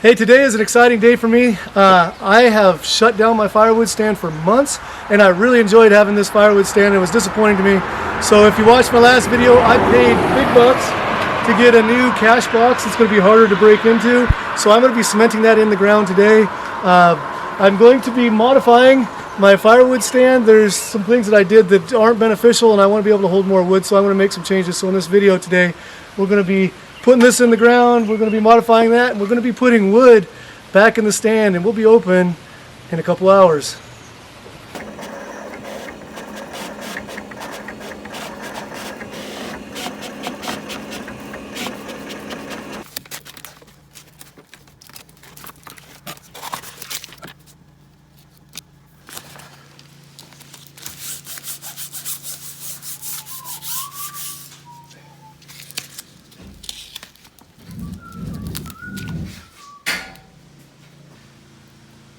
Hey, today is an exciting day for me. I have shut down my firewood stand for months, and I really enjoyed having this firewood stand. It was disappointing to me. So if you watched my last video, I paid big bucks to get a new cash box. It's going to be harder to break into. So I'm going to be cementing that in the ground today. I'm going to be modifying my firewood stand. There's some things that I did that aren't beneficial, and I want to be able to hold more wood, so I'm going to make some changes. So in this video today, we're going to be putting this in the ground, we're going to be modifying that, and we're going to be putting wood back in the stand, and we'll be open in a couple hours.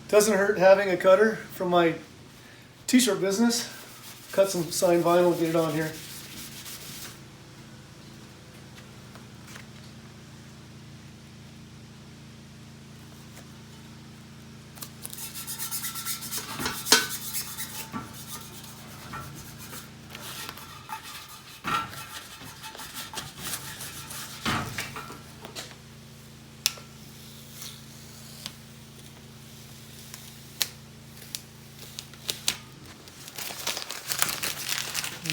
Doesn't hurt having a cutter from my t-shirt business. Cut some signed vinyl, get it on here.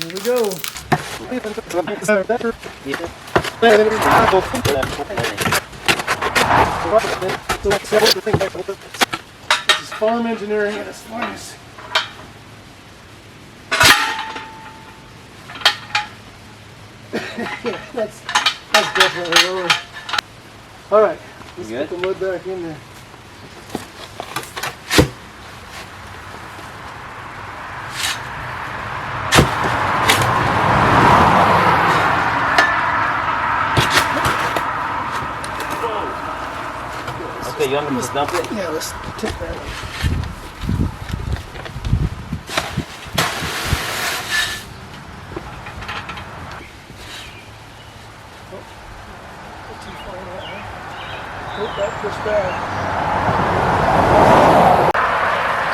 Here we go. This is farm engineering at its finest. Yeah, that's definitely lower. All right, let's put the wood back in there. Okay, you want me to dump it? Yeah, let's take that one.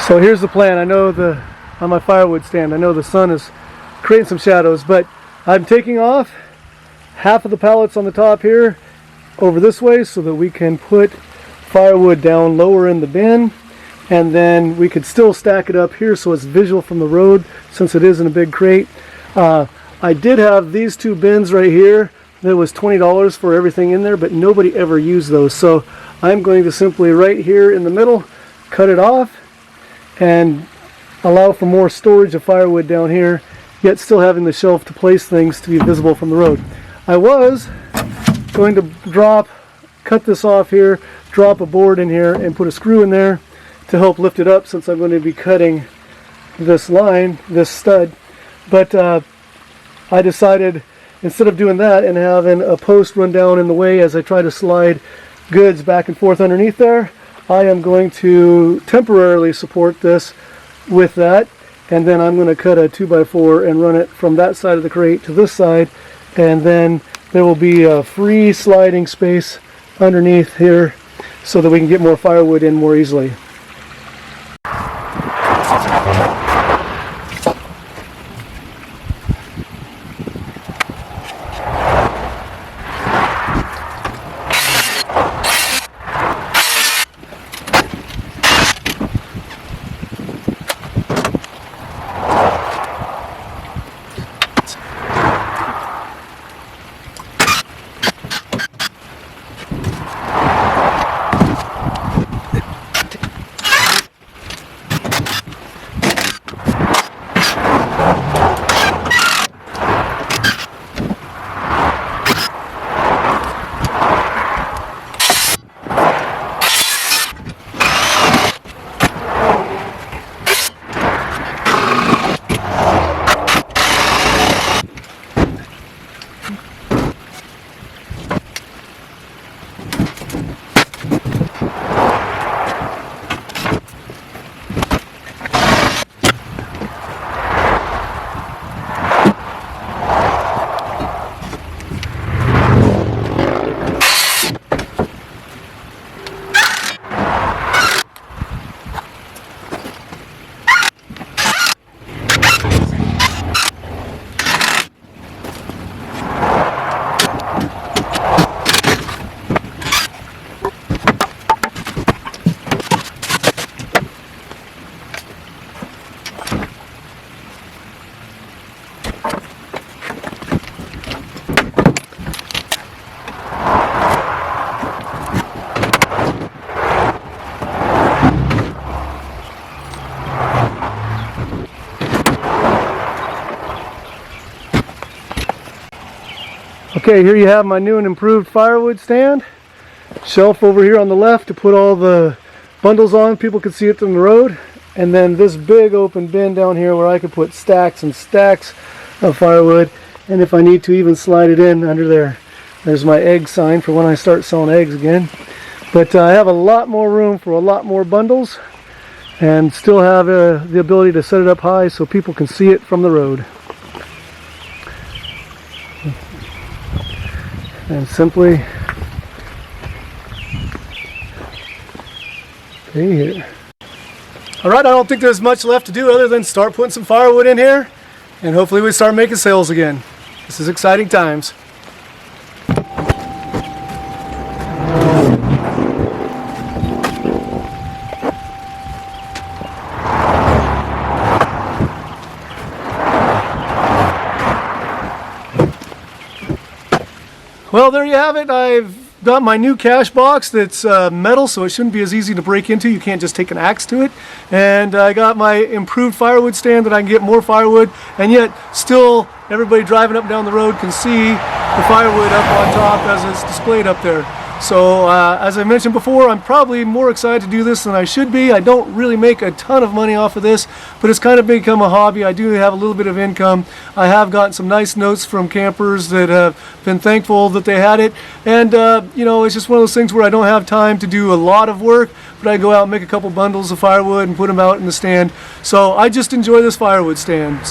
So here's the plan. I know on my firewood stand, I know the sun is creating some shadows, but I'm taking off half of the pallets on the top here over this way so that we can put firewood down lower in the bin, and then we could still stack it up here so it's visual from the road since it is in a big crate. I did have these two bins right here. There was $20 for everything in there, but nobody ever used those, so I'm going to simply right here in the middle cut it off and allow for more storage of firewood down here, yet still having the shelf to place things to be visible from the road. I was going to cut this off here, drop a board in here, and put a screw in there to help lift it up since I'm going to be cutting this line, this stud. But I decided instead of doing that and having a post run down in the way as I try to slide goods back and forth underneath there, I am going to temporarily support this with that, and then I'm going to cut a 2x4 and run it from that side of the crate to this side, and then there will be a free sliding space underneath here so that we can get more firewood in more easily. Okay, here you have my new and improved firewood stand. Shelf over here on the left to put all the bundles on, people can see it from the road. And then this big open bin down here where I could put stacks and stacks of firewood. And if I need to, even slide it in under there. There's my egg sign for when I start selling eggs again. But I have a lot more room for a lot more bundles, and still have the ability to set it up high so people can see it from the road. And simply pay here. Alright, I don't think there's much left to do other than start putting some firewood in here, and hopefully we start making sales again. This is exciting times. Well, there you have it. I've got my new cash box that's metal, so it shouldn't be as easy to break into. You can't just take an axe to it. And I got my improved firewood stand that I can get more firewood, and yet still everybody driving up and down the road can see the firewood up on top as it's displayed up there. So as I mentioned before, I'm probably more excited to do this than I should be. I don't really make a ton of money off of this, but it's kind of become a hobby. I do have a little bit of income. I have gotten some nice notes from campers that have been thankful that they had it. And you know, it's just one of those things where I don't have time to do a lot of work, but I go out and make a couple bundles of firewood and put them out in the stand. So I just enjoy this firewood stand.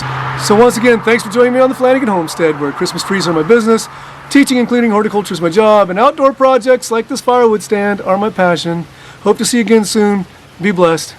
So once again, thanks for joining me on the Flanagan Homestead, where Christmas trees are my business, teaching and cleaning horticulture is my job, and outdoor projects like this firewood stand are my passion. Hope to see you again soon. Be blessed.